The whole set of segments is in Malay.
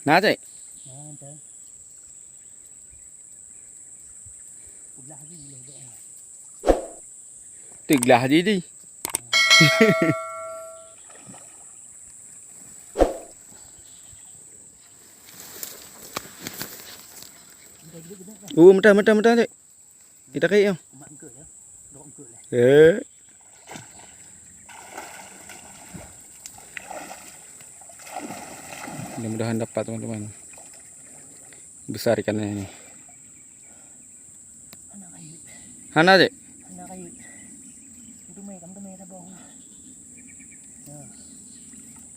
Ná chạy. Tiglah gì đi. Mentah chạy. Kita kayak yang. Mudah-mudahan dapat teman-teman. Besar ikannya ini. Hana aja.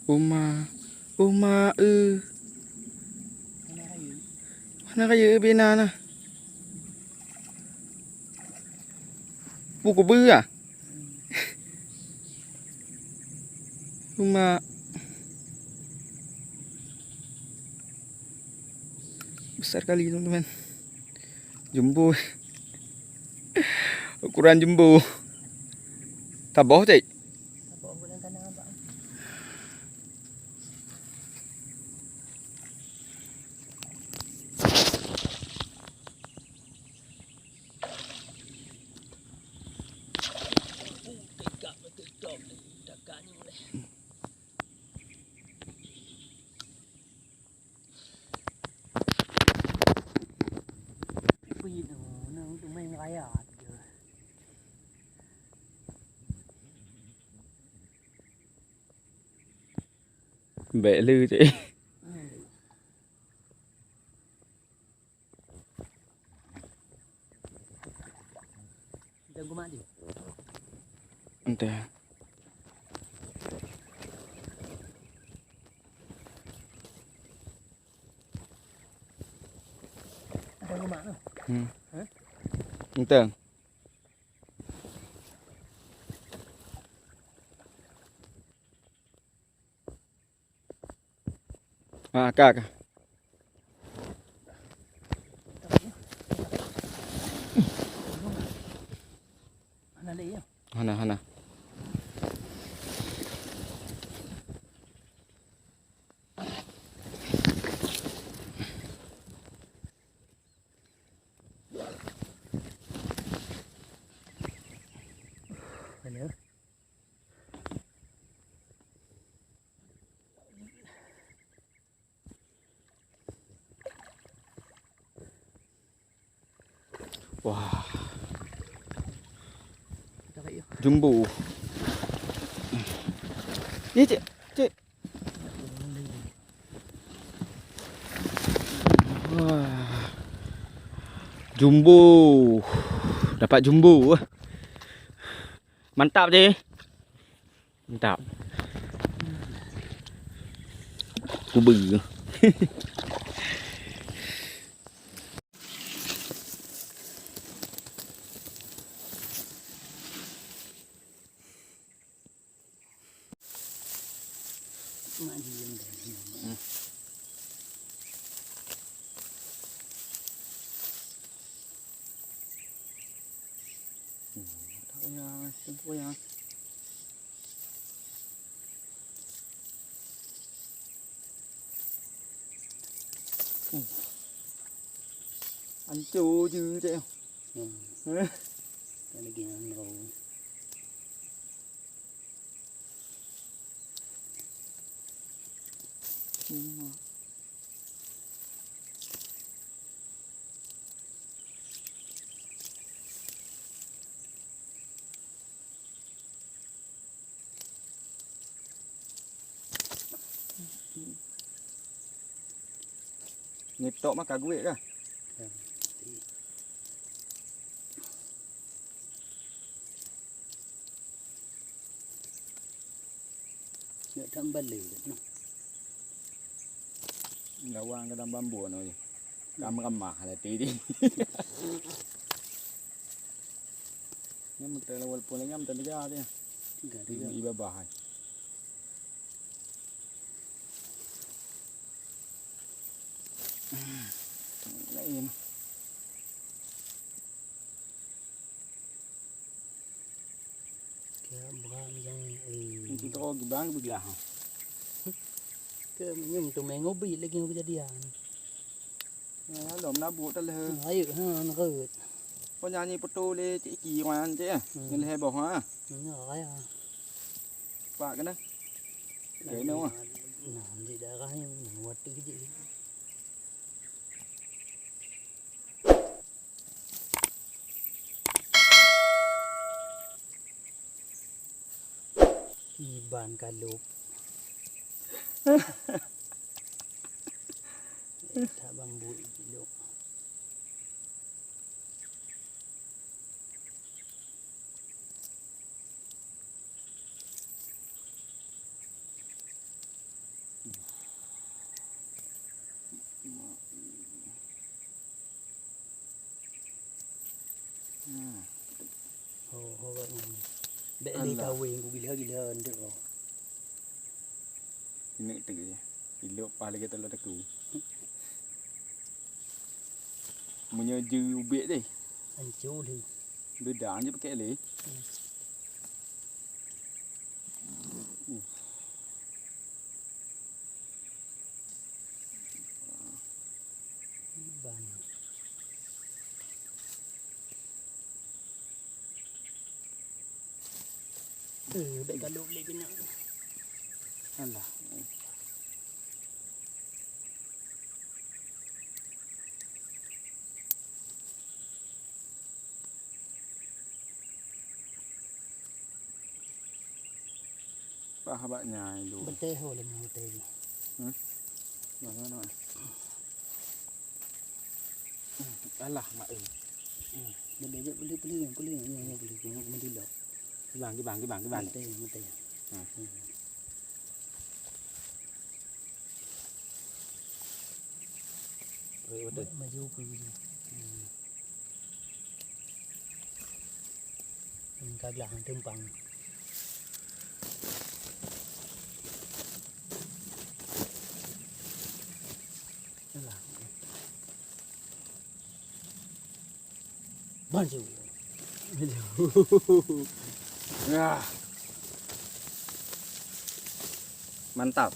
Uma Hana kayu bina na. Buku bư à? Uma besar kali teman-teman. Jumbo. Ukuran jumbo. Taboh cik. Bẹ lư chị. Entah. Ada rumah tu. Entah. À kak. Hana. Wah. Jumbo. Ni cik. Wah. Jumbo. Dapat jumbo. Mantap je. Mantap. Kubu. Anh chú dư chứ em. Cái này kia ăn rồi. Nhịp tộ mắc cả gue kah? Nggak tambah leh. Gawang ke dalam bambu anu. Ramah ada tidi. Ngam tele walaupun ngam tele ja dia. Enggak ada. Iba bahai. Lain. Kaya baka yang Kita kau gibang begilah. Ke nyum tu main ngobi lagi ngobi jadian. Lom na buat dah leh. Ayo ha nó rớt. Có nhà như poto le chị kỳ ngoài ăn chứ. Nên là bỏ ha. Nó ai à. Và cái đó. Kể nữa à. Làm gì đã gái nó quật cái gì. Iban kalop. Tak bambu gilo. Ho vậy nè. Để đi tàu quyền của gila được rồi. Ini tu je. Ilok paling kita lah teku. Punya je ubek deh. Anh chú đi. Dia dah je pakai le. Iban. Để kalop lagi nak. Alah. Pak nyai lu. Betul ho le mau teh. Mana nak? Alah mak ơi. Boleh je boleh yang boleh tengok mandi lah. Cái bàn. Teh. Betul. Maju ke gitu. Kagak tempang. Alah. Maju. Ya. Mantap.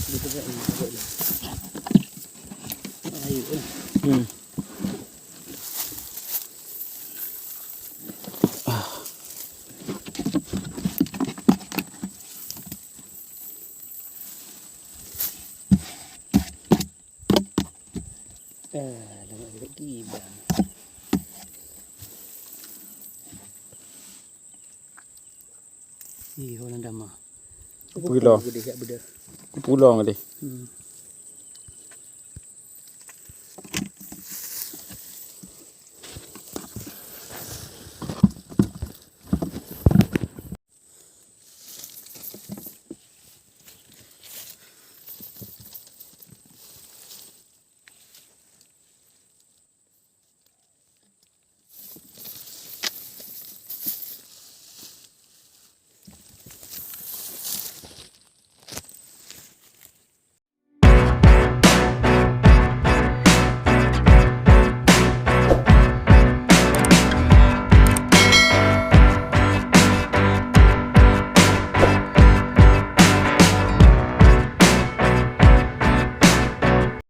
Gitu kan. Ayo. Lama lagi bang. Ih, orang dah mah. Pulau. Gede kat beda. Pulau ni.